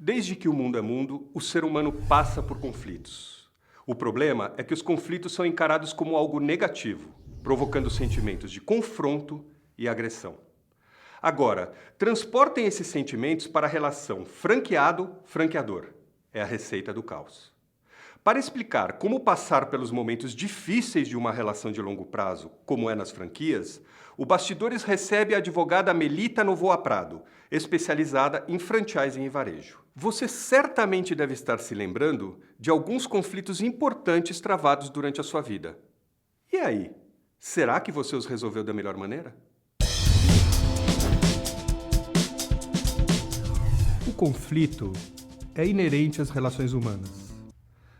Desde que o mundo é mundo, o ser humano passa por conflitos. O problema é que os conflitos são encarados como algo negativo, provocando sentimentos de confronto e agressão. Agora, transportem esses sentimentos para a relação franqueado-franqueador. É a receita do caos. Para explicar como passar pelos momentos difíceis de uma relação de longo prazo, como é nas franquias, o Bastidores recebe a advogada Melita Novoa Prado, especializada em franchising e varejo. Você certamente deve estar se lembrando de alguns conflitos importantes travados durante a sua vida. E aí, será que você os resolveu da melhor maneira? O conflito é inerente às relações humanas.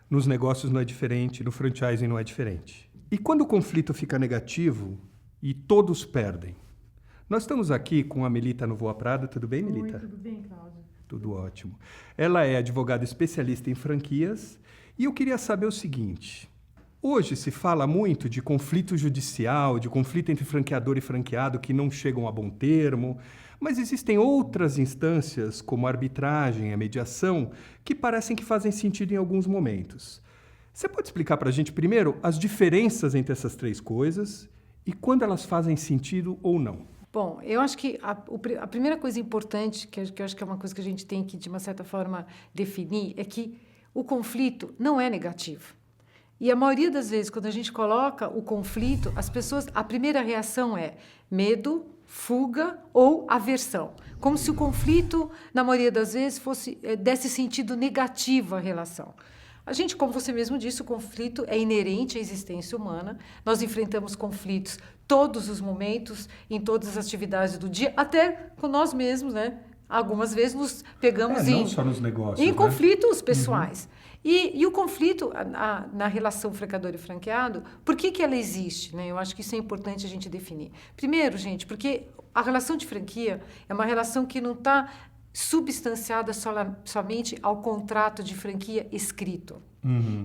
Nos negócios não é diferente, no franchising não é diferente. E quando o conflito fica negativo e todos perdem? Nós estamos aqui com a Melita Novoa Prado. Tudo bem, Melita? Oi, tudo bem, Cláudio? Tudo ótimo. Ela é advogada especialista em franquias e eu queria saber o seguinte. Hoje se fala muito de conflito judicial, de conflito entre franqueador e franqueado que não chegam a bom termo, mas existem outras instâncias, como a arbitragem, a mediação, que parecem que fazem sentido em alguns momentos. Você pode explicar para a gente, primeiro, as diferenças entre essas três coisas e quando elas fazem sentido ou não? Bom, eu acho que a primeira coisa importante, que eu acho que é uma coisa que a gente tem que, de uma certa forma, definir, é que o conflito não é negativo. E a maioria das vezes, quando a gente coloca o conflito, as pessoas, a primeira reação é medo, fuga ou aversão. Como se o conflito, na maioria das vezes, desse sentido negativo à relação. A gente, como você mesmo disse, o conflito é inerente à existência humana. Nós enfrentamos conflitos todos os momentos, em todas as atividades do dia, até com nós mesmos, né? Algumas vezes nos pegamos não só nos negócios, em né? conflitos pessoais. E o conflito na relação franqueador e franqueado, por que ela existe? Né? Eu acho que isso é importante a gente definir. Primeiro, gente, porque a relação de franquia é uma relação que não está substanciada somente ao contrato de franquia escrito.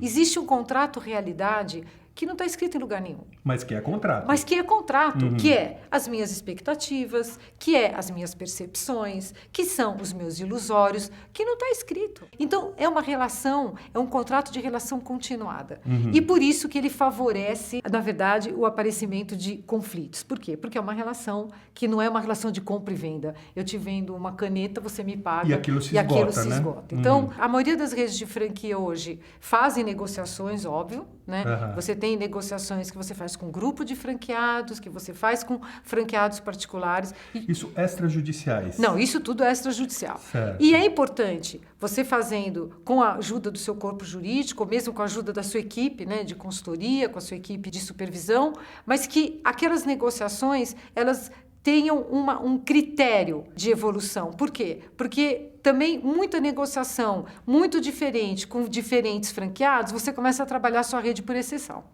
Existe um contrato realidade que não está escrito em lugar nenhum. Mas que é contrato. Mas que é contrato, que é as minhas expectativas, que é as minhas percepções, que são os meus ilusórios, que não está escrito. Então, é uma relação, é um contrato de relação continuada. E por isso que ele favorece, na verdade, o aparecimento de conflitos. Por quê? Porque é uma relação que não é uma relação de compra e venda. Eu te vendo uma caneta, você me paga. E aquilo se esgota, né? Então, a maioria das redes de franquia hoje fazem negociações, óbvio, né? Você tem negociações que você faz com grupo de franqueados, que você faz com franqueados particulares. Isso extrajudiciais? Não, isso tudo é extrajudicial. Certo. E é importante você fazendo com a ajuda do seu corpo jurídico, ou mesmo com a ajuda da sua equipe, né, de consultoria, com a sua equipe de supervisão, mas que aquelas negociações, elas tenham um critério de evolução. Por quê? Porque também muita negociação, muito diferente, com diferentes franqueados, você começa a trabalhar a sua rede por exceção.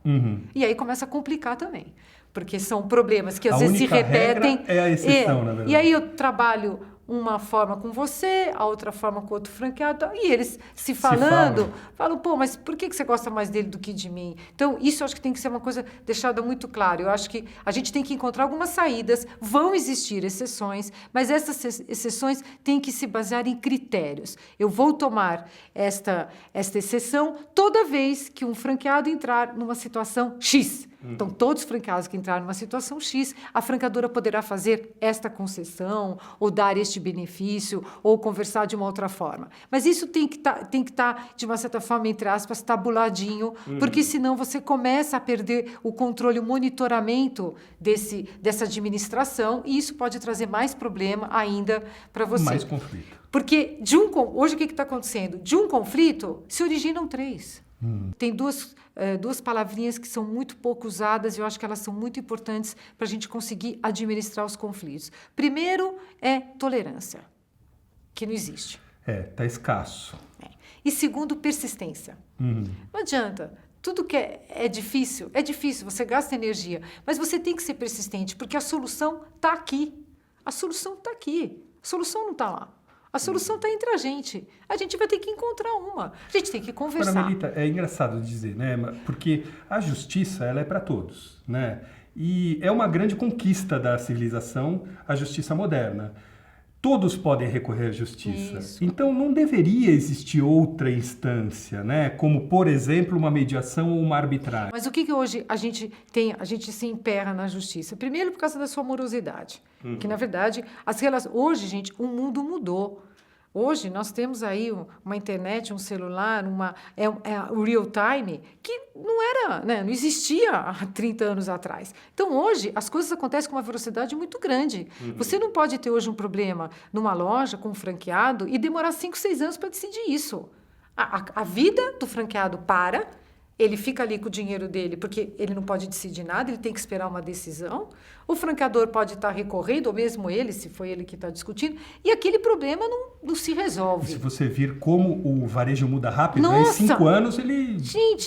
E aí começa a complicar também. Porque são problemas que às vezes se repetem. Regra é a exceção, na verdade. E aí eu trabalho uma forma com você, a outra forma com outro franqueado, e eles se falando, falam, pô, mas por que você gosta mais dele do que de mim? Então, isso eu acho que tem que ser uma coisa deixada muito clara. Eu acho que a gente tem que encontrar algumas saídas, vão existir exceções, mas essas exceções têm que se basear em critérios. Eu vou tomar esta exceção toda vez que um franqueado entrar numa situação X. Então, todos os franqueados que entrarem numa situação X, a franqueadora poderá fazer esta concessão, ou dar este benefício, ou conversar de uma outra forma. Mas isso tem que estar, de uma certa forma, entre aspas, tabuladinho, porque senão você começa a perder o controle, o monitoramento dessa administração, e isso pode trazer mais problema ainda para você. Mais conflito. Porque hoje o que está acontecendo? De um conflito se originam três. Tem duas palavrinhas que são muito pouco usadas e eu acho que elas são muito importantes para a gente conseguir administrar os conflitos. Primeiro é tolerância, que não existe. Tá escasso. E segundo, persistência. Não adianta. Tudo que é difícil, você gasta energia, mas você tem que ser persistente, porque a solução está aqui. A solução está aqui. A solução não está lá. A solução está entre a gente. A gente vai ter que encontrar uma. A gente tem que conversar. Agora, Melita, é engraçado dizer, né? Porque a justiça, ela é para todos, né? E é uma grande conquista da civilização a justiça moderna. todos podem recorrer à justiça. Isso. Então, não deveria existir outra instância, né? Como, por exemplo, uma mediação ou uma arbitragem. Mas o que hoje a gente tem, a gente se emperra na justiça? Primeiro, por causa da sua morosidade. Que, na verdade, hoje, gente, o mundo mudou. Hoje nós temos aí uma internet, um celular, o real time, que não era, né, não existia há 30 anos atrás. Então, hoje, as coisas acontecem com uma velocidade muito grande. Você não pode ter hoje um problema numa loja com um franqueado e demorar 5, 6 anos para decidir isso. A vida do franqueado para. Ele fica ali com o dinheiro dele, porque ele não pode decidir nada, ele tem que esperar uma decisão. O franqueador pode estar recorrendo, ou mesmo ele, se foi ele que está discutindo, e aquele problema não se resolve. Se você vir como o varejo muda rápido, Nossa! em 5 anos ele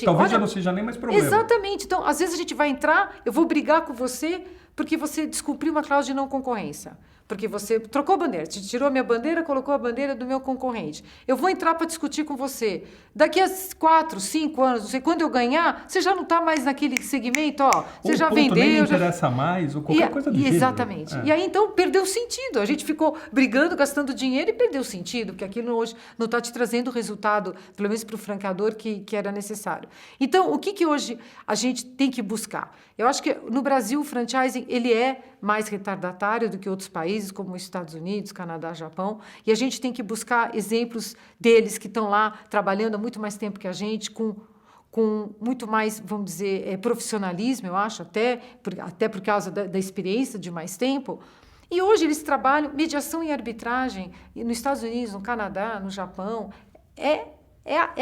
talvez já não seja nem mais problema. Exatamente. Então, às vezes a gente vai entrar, eu vou brigar com você porque você descumpriu uma cláusula de não concorrência. Porque você trocou a bandeira, tirou a minha bandeira, colocou a bandeira do meu concorrente. Eu vou entrar para discutir com você. Daqui a 4, 5 anos, não sei, quando eu ganhar, você já não está mais naquele segmento, ó. Você já vendeu. Nem interessa mais, ou qualquer coisa do gênero. Exatamente. E aí, então, perdeu sentido. A gente ficou brigando, gastando dinheiro e perdeu sentido, porque aquilo hoje não está te trazendo o resultado, pelo menos para o franqueador, que era necessário. Então, o que hoje a gente tem que buscar? Eu acho que no Brasil o franchising ele é mais retardatário do que outros países, como os Estados Unidos, Canadá, Japão, e a gente tem que buscar exemplos deles que estão lá trabalhando há muito mais tempo que a gente, com muito mais, vamos dizer, profissionalismo, eu acho, até por causa da experiência de mais tempo. E hoje eles trabalham mediação e arbitragem, e nos Estados Unidos, no Canadá, no Japão, é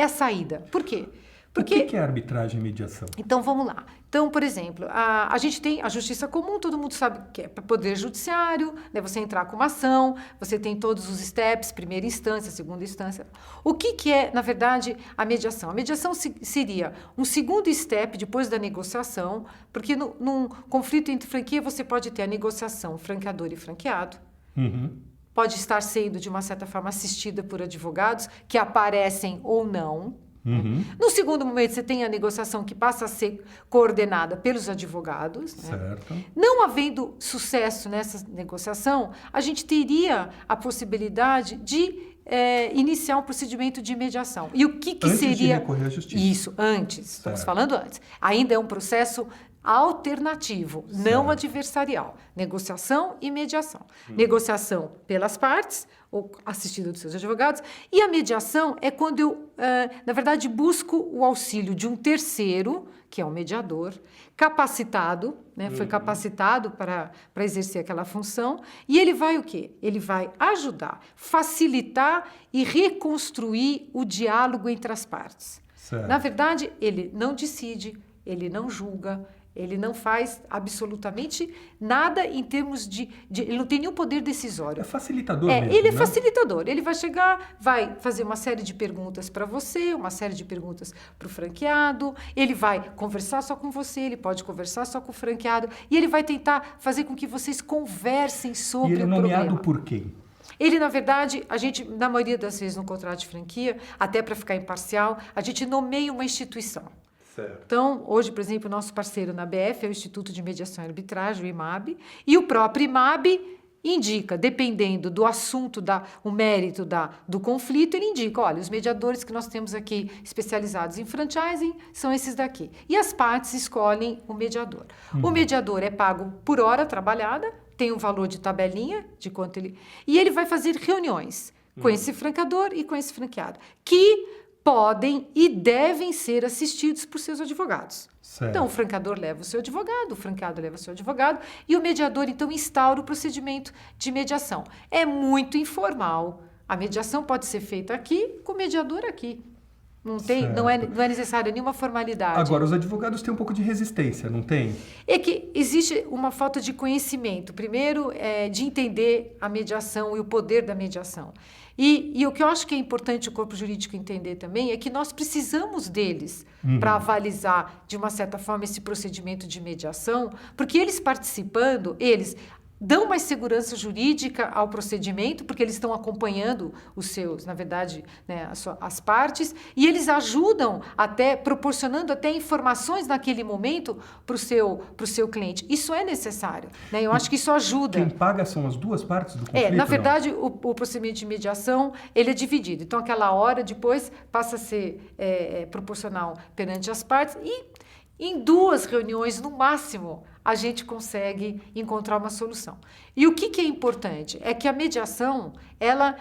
a saída. Por quê? Porque, o que é arbitragem e mediação? Então, vamos lá. Então, por exemplo, a gente tem a justiça comum, todo mundo sabe que é poder judiciário, né? Você entrar com uma ação, você tem todos os steps, primeira instância, segunda instância. O que é, na verdade, a mediação? A mediação seria um segundo step depois da negociação, porque num conflito entre franquia você pode ter a negociação franqueador e franqueado. Pode estar sendo, de uma certa forma, assistida por advogados que aparecem ou não. No segundo momento, você tem a negociação que passa a ser coordenada pelos advogados. Certo. Né? Não havendo sucesso nessa negociação, a gente teria a possibilidade de iniciar um procedimento de mediação. E o que antes seria... de recorrer à justiça. Isso, antes. Certo. Estamos falando antes. Ainda é um processo alternativo, não adversarial. Negociação e mediação. Negociação pelas partes, ou assistida dos seus advogados, e a mediação é quando eu, na verdade, busco o auxílio de um terceiro, que é o mediador, capacitado, né, foi capacitado para exercer aquela função, e ele vai o quê? Ele vai ajudar, facilitar e reconstruir o diálogo entre as partes. Certo. Na verdade, ele não decide, ele não julga, ele não faz absolutamente nada em termos de ele não tem nenhum poder decisório. É facilitador mesmo, ele é né? facilitador. Ele vai chegar, vai fazer uma série de perguntas para você, uma série de perguntas para o franqueado, ele vai conversar só com você, ele pode conversar só com o franqueado, e ele vai tentar fazer com que vocês conversem sobre o problema. E ele é nomeado por quem? Ele, na verdade, a gente, na maioria das vezes no contrato de franquia, até para ficar imparcial, a gente nomeia uma instituição. Certo. Então, hoje, por exemplo, o nosso parceiro na BF é o Instituto de Mediação e Arbitragem, o IMAB, e o próprio IMAB indica, dependendo do assunto, o mérito do conflito, ele indica, olha, os mediadores que nós temos aqui especializados em franchising são esses daqui. E as partes escolhem o mediador. O mediador é pago por hora trabalhada, tem um valor de tabelinha, de quanto ele... E ele vai fazer reuniões com esse franqueador e com esse franqueado, que podem e devem ser assistidos por seus advogados. Certo. Então, o franqueador leva o seu advogado, o franqueado leva o seu advogado, e o mediador, então, instaura o procedimento de mediação. É muito informal. A mediação pode ser feita aqui, com o mediador aqui. Não é necessária nenhuma formalidade. Agora, os advogados têm um pouco de resistência, não tem? É que existe uma falta de conhecimento. Primeiro, de entender a mediação e o poder da mediação. E o que eu acho que é importante o corpo jurídico entender também é que nós precisamos deles para avalizar, de uma certa forma, esse procedimento de mediação, porque eles participando, dão mais segurança jurídica ao procedimento, porque eles estão acompanhando os seus, na verdade, né, as partes, e eles ajudam até, proporcionando até informações naquele momento para o seu cliente. Isso é necessário, né? Eu acho que isso ajuda. Quem paga são as duas partes do conflito? Na verdade, o procedimento de mediação, ele é dividido. Então, aquela hora depois passa a ser proporcional perante as partes e em 2 reuniões, no máximo, a gente consegue encontrar uma solução. E o que é importante? É que a mediação, ela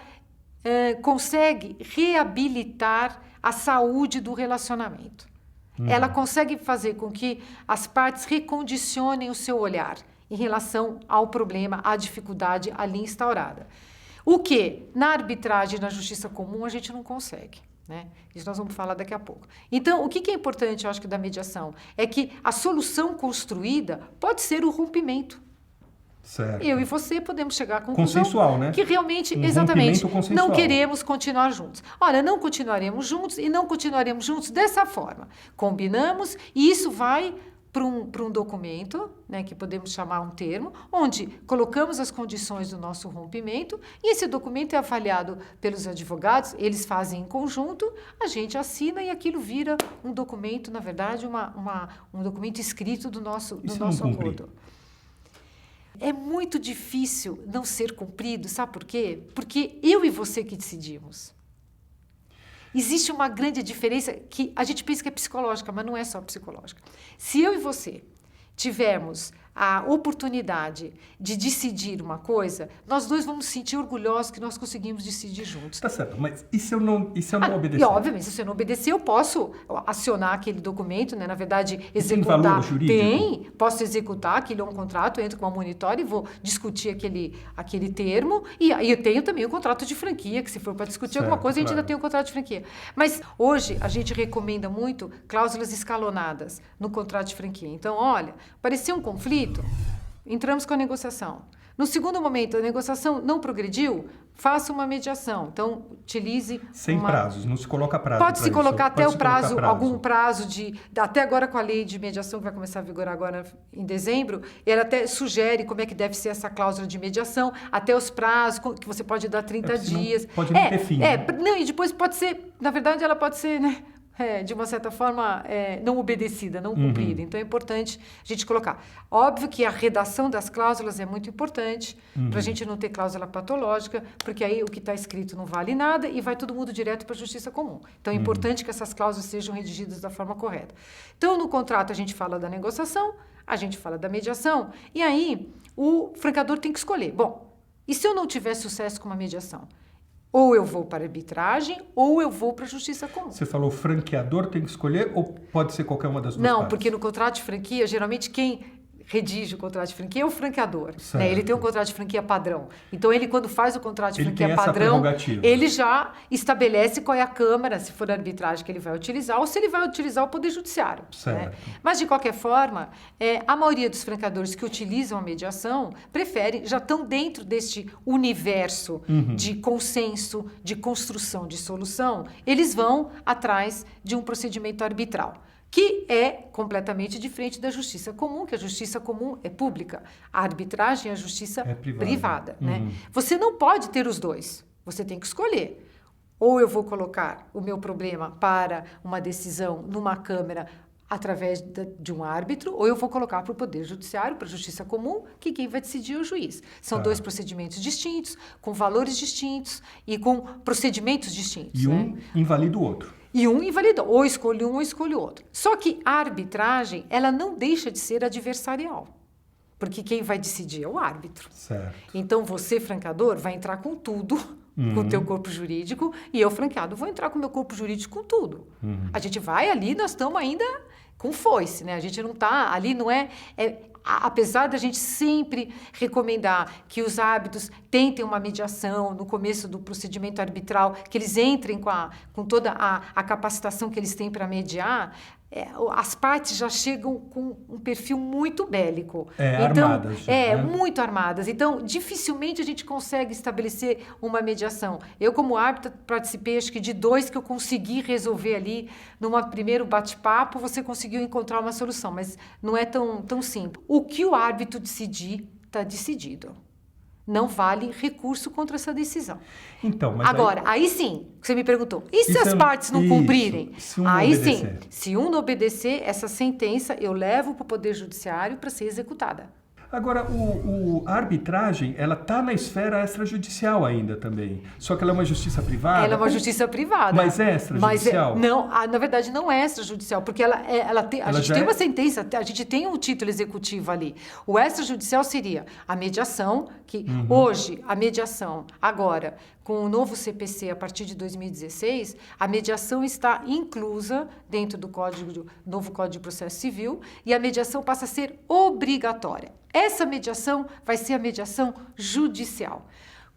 consegue reabilitar a saúde do relacionamento. Ela consegue fazer com que as partes recondicionem o seu olhar em relação ao problema, à dificuldade ali instaurada. O que, na arbitragem e na justiça comum, a gente não consegue. Né? Isso nós vamos falar daqui a pouco. Então, o que é importante, eu acho que, da mediação? É que a solução construída pode ser o rompimento. Certo. Eu e você podemos chegar à conclusão consensual, né? Que realmente, exatamente, não queremos continuar juntos. Ora, não continuaremos juntos e não continuaremos juntos dessa forma. Combinamos e isso vai para um documento, né, que podemos chamar um termo, onde colocamos as condições do nosso rompimento e esse documento é avaliado pelos advogados, eles fazem em conjunto, a gente assina e aquilo vira um documento, na verdade, um documento escrito do nosso acordo. É muito difícil não ser cumprido, sabe por quê? Porque eu e você que decidimos. Existe uma grande diferença que a gente pensa que é psicológica, mas não é só psicológica. Se eu e você tivermos a oportunidade de decidir uma coisa, nós dois vamos nos sentir orgulhosos que nós conseguimos decidir juntos. Tá certo, mas e se eu não obedecer? E obviamente, se você não obedecer, eu posso acionar aquele documento, né? Na verdade, executar. Tem valor jurídico? Tem, posso executar, aquilo é um contrato, eu entro com uma monitora e vou discutir aquele termo. E aí eu tenho também o contrato de franquia, que se for para discutir alguma coisa, a gente ainda tem o contrato de franquia. Mas hoje a gente recomenda muito cláusulas escalonadas no contrato de franquia. Então, olha, apareceu um conflito, entramos com a negociação. No segundo momento, a negociação não progrediu, faça uma mediação. Então, utilize... Sem prazos, não se coloca prazo. Pode-se colocar até o prazo, algum prazo de... Até agora com a lei de mediação, que vai começar a vigorar agora em dezembro, ela até sugere como é que deve ser essa cláusula de mediação, até os prazos, que você pode dar 30 dias. Pode não ter fim. Não, e depois pode ser... Na verdade, ela pode ser, né? De uma certa forma, não obedecida, não cumprida. Então, é importante a gente colocar. Óbvio que a redação das cláusulas é muito importante para a gente não ter cláusula patológica, porque aí o que está escrito não vale nada e vai todo mundo direto para a justiça comum. Então, é importante que essas cláusulas sejam redigidas da forma correta. Então, no contrato, a gente fala da negociação, a gente fala da mediação, e aí o franqueador tem que escolher. Bom, e se eu não tiver sucesso com uma mediação? Ou eu vou para a arbitragem, ou eu vou para a justiça comum. Você falou franqueador tem que escolher ou pode ser qualquer uma das duas partes? Não, porque no contrato de franquia, geralmente quem redige o contrato de franquia é o franqueador. Né? Ele tem um contrato de franquia padrão. Então, ele quando faz o contrato de franquia padrão, ele já estabelece qual é a Câmara, se for a arbitragem que ele vai utilizar, ou se ele vai utilizar o Poder Judiciário. Né? Mas, de qualquer forma, a maioria dos franqueadores que utilizam a mediação preferem, já estão dentro deste universo de consenso, de construção de solução, eles vão atrás de um procedimento arbitral, que é completamente diferente da justiça comum, que a justiça comum é pública. A arbitragem é a justiça privada. Né? Você não pode ter os dois. Você tem que escolher. Ou eu vou colocar o meu problema para uma decisão numa Câmara através de um árbitro, ou eu vou colocar para o Poder Judiciário, para a Justiça Comum, que quem vai decidir é o juiz. São dois procedimentos distintos, com valores distintos e com procedimentos distintos. E um invalida o outro. E um invalida, ou escolhe um ou escolhe o outro. Só que a arbitragem, ela não deixa de ser adversarial, porque quem vai decidir é o árbitro. Certo. Então, você, franqueador, vai entrar com tudo, com o teu corpo jurídico, e eu, franqueado, vou entrar com o meu corpo jurídico com tudo. A gente vai ali, nós estamos ainda com foice, né? A gente não está, ali não apesar da gente sempre recomendar que os árbitros tentem uma mediação no começo do procedimento arbitral, que eles entrem com toda a capacitação que eles têm para mediar, as partes já chegam com um perfil muito bélico. Armadas. Muito armadas. Então, dificilmente a gente consegue estabelecer uma mediação. Eu, como árbitra, participei, acho que de 2 que eu consegui resolver ali, num primeiro bate-papo, você conseguiu encontrar uma solução, mas não é tão simples. O que o árbitro decidir está decidido. Não vale recurso contra essa decisão. Então, mas agora, aí sim, você me perguntou, e se as partes não cumprirem? Se um aí não sim, se um não obedecer, essa sentença eu levo para o Poder Judiciário para ser executada. Agora, a arbitragem, ela está na esfera extrajudicial ainda também. Só que ela é uma justiça privada. Ela é uma justiça privada. Mas é extrajudicial? Não, na verdade não é extrajudicial, porque a gente tem uma sentença, a gente tem um título executivo ali. O extrajudicial seria a mediação, que hoje, a mediação, agora, com o novo CPC, a partir de 2016, a mediação está inclusa dentro do novo Código de Processo Civil e a mediação passa a ser obrigatória. Essa mediação vai ser a mediação judicial.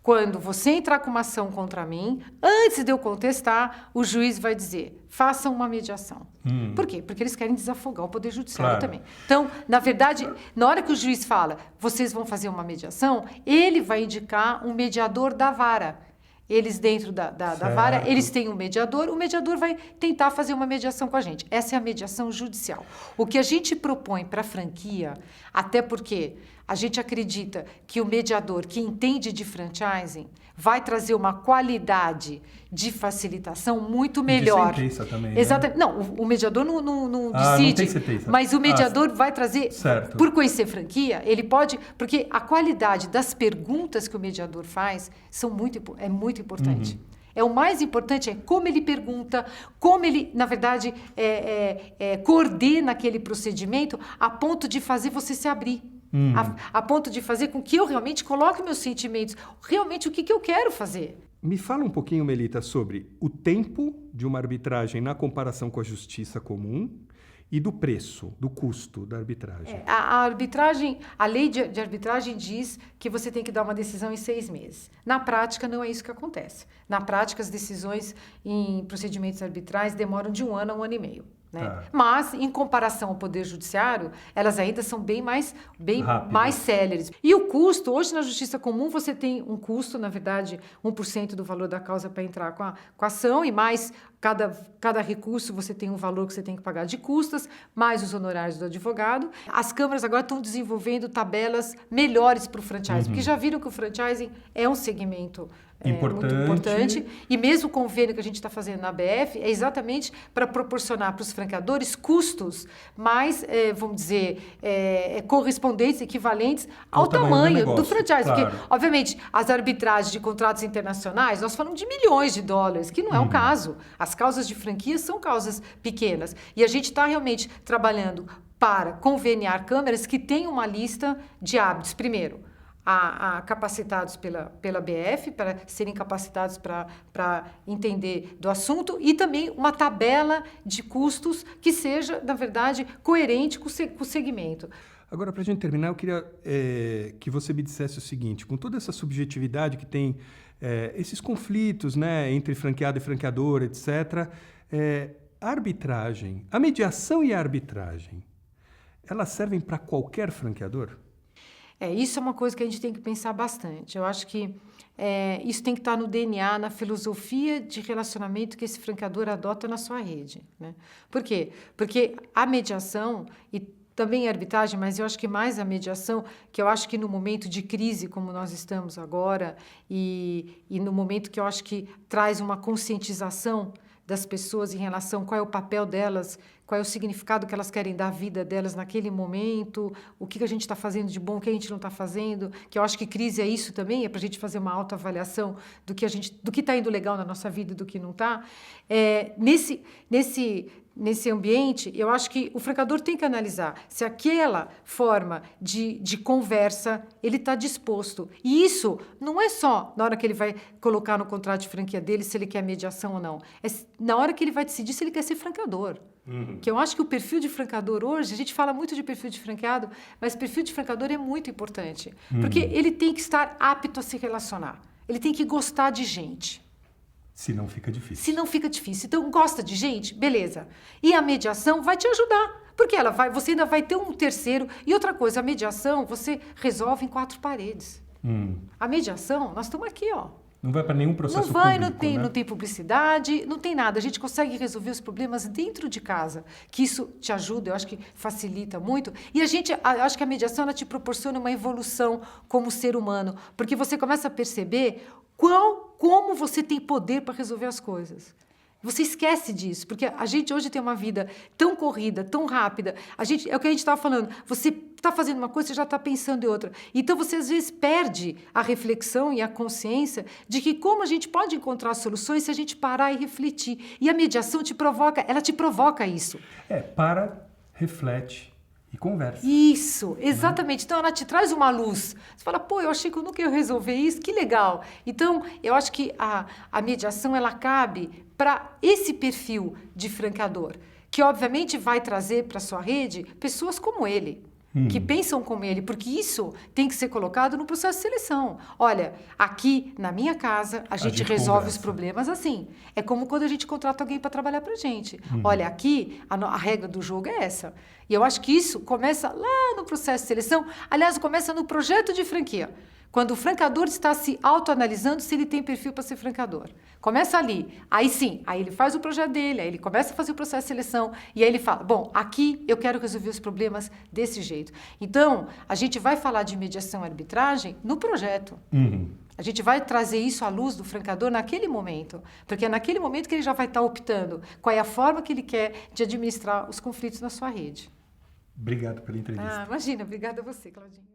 Quando você entrar com uma ação contra mim, antes de eu contestar, o juiz vai dizer, façam uma mediação. Por quê? Porque eles querem desafogar o Poder Judiciário também. Então, na verdade, na hora que o juiz fala, vocês vão fazer uma mediação, ele vai indicar um mediador da vara. Eles dentro da vara, eles têm um mediador, o mediador vai tentar fazer uma mediação com a gente. Essa é a mediação judicial. O que a gente propõe para a franquia, até porque a gente acredita que o mediador que entende de franchising vai trazer uma qualidade de facilitação muito melhor. De sentença também, exatamente. Né? Não, o mediador não decide, não tem sentença. Mas o mediador vai trazer, certo. Por conhecer franquia, ele pode, porque a qualidade das perguntas que o mediador faz é muito importante. É o mais importante é como ele pergunta, como ele, na verdade, coordena aquele procedimento a ponto de fazer você se abrir. A ponto de fazer com que eu realmente coloque meus sentimentos, realmente o que eu quero fazer. Me fala um pouquinho, Melita, sobre o tempo de uma arbitragem na comparação com a justiça comum e do preço, do custo da arbitragem. A arbitragem, a lei de arbitragem diz que você tem que dar uma decisão em 6 meses. Na prática, não é isso que acontece. Na prática, as decisões em procedimentos arbitrais demoram de 1 ano a 1 ano e meio. Né? Mas, em comparação ao Poder Judiciário, elas ainda são bem mais céleres. E o custo, hoje na Justiça Comum, você tem um custo, na verdade, 1% do valor da causa para entrar com a ação, e mais cada recurso você tem um valor que você tem que pagar de custas, mais os honorários do advogado. As câmaras agora estão desenvolvendo tabelas melhores para o franchising, porque já viram que o franchising é um segmento muito importante. E mesmo o convênio que a gente está fazendo na ABF é exatamente para proporcionar para os franqueadores custos mais, vamos dizer, correspondentes, equivalentes ao tamanho do franchise. Claro. Porque, obviamente, as arbitragens de contratos internacionais, nós falamos de milhões de dólares, que não é o caso. As causas de franquia são causas pequenas. E a gente está realmente trabalhando para conveniar câmaras que tenham uma lista de hábitos. Primeiro, capacitados pela BF, para serem capacitados para entender do assunto, e também uma tabela de custos que seja, na verdade, coerente com o segmento. Agora, para a gente terminar, eu queria que você me dissesse o seguinte, com toda essa subjetividade que tem esses conflitos, né, entre franqueado e franqueador, etc., a arbitragem, a mediação e a arbitragem, elas servem para qualquer franqueador? Isso é uma coisa que a gente tem que pensar bastante. Eu acho que isso tem que estar no DNA, na filosofia de relacionamento que esse franqueador adota na sua rede. Né? Por quê? Porque a mediação e também a arbitragem, mas eu acho que mais a mediação, que eu acho que no momento de crise como nós estamos agora e no momento que eu acho que traz uma conscientização das pessoas em relação a qual é o papel delas, qual é o significado que elas querem dar à vida delas naquele momento, o que a gente está fazendo de bom, o que a gente não está fazendo, que eu acho que crise é isso também, é para a gente fazer uma autoavaliação do que está indo legal na nossa vida e do que não está. Nesse ambiente, eu acho que o franqueador tem que analisar se aquela forma de conversa ele está disposto. E isso não é só na hora que ele vai colocar no contrato de franquia dele se ele quer mediação ou não. É na hora que ele vai decidir se ele quer ser franqueador. Que eu acho que o perfil de franqueador hoje, a gente fala muito de perfil de franqueado, mas perfil de franqueador é muito importante. Porque ele tem que estar apto a se relacionar. Ele tem que gostar de gente. Senão fica difícil. Senão fica difícil. Então, gosta de gente? Beleza. E a mediação vai te ajudar. Porque você ainda vai ter um terceiro. E outra coisa, a mediação você resolve em 4 paredes. A mediação, nós estamos aqui, ó. Não vai para nenhum processo Não vai, público, né? não tem publicidade, não tem nada. A gente consegue resolver os problemas dentro de casa, que isso te ajuda, eu acho que facilita muito. E eu acho que a mediação ela te proporciona uma evolução como ser humano, porque você começa a perceber como você tem poder para resolver as coisas. Você esquece disso, porque a gente hoje tem uma vida tão corrida, tão rápida. É o que a gente estava falando. Você está fazendo uma coisa, você já está pensando em outra. Então, você às vezes perde a reflexão e a consciência de que como a gente pode encontrar soluções se a gente parar e refletir. E a mediação ela te provoca isso. Para, reflete e conversa. Isso, exatamente. Então, ela te traz uma luz. Você fala, pô, eu achei que eu nunca ia resolver isso, que legal. Então, eu acho que a mediação, ela cabe para esse perfil de franqueador, que obviamente vai trazer para sua rede pessoas como ele, que pensam como ele, porque isso tem que ser colocado no processo de seleção. Olha, aqui na minha casa a gente resolve os problemas assim. É como quando a gente contrata alguém para trabalhar para a gente. Olha, aqui a regra do jogo é essa. E eu acho que isso começa lá no processo de seleção. Aliás, começa no projeto de franquia. Quando o franqueador está se autoanalisando se ele tem perfil para ser franqueador. Começa ali. Aí sim, aí ele faz o projeto dele, aí ele começa a fazer o processo de seleção e aí ele fala, bom, aqui eu quero resolver os problemas desse jeito. Então, a gente vai falar de mediação e arbitragem no projeto. A gente vai trazer isso à luz do franqueador naquele momento, porque é naquele momento que ele já vai estar optando qual é a forma que ele quer de administrar os conflitos na sua rede. Obrigado pela entrevista. Imagina, obrigada a você, Claudinha.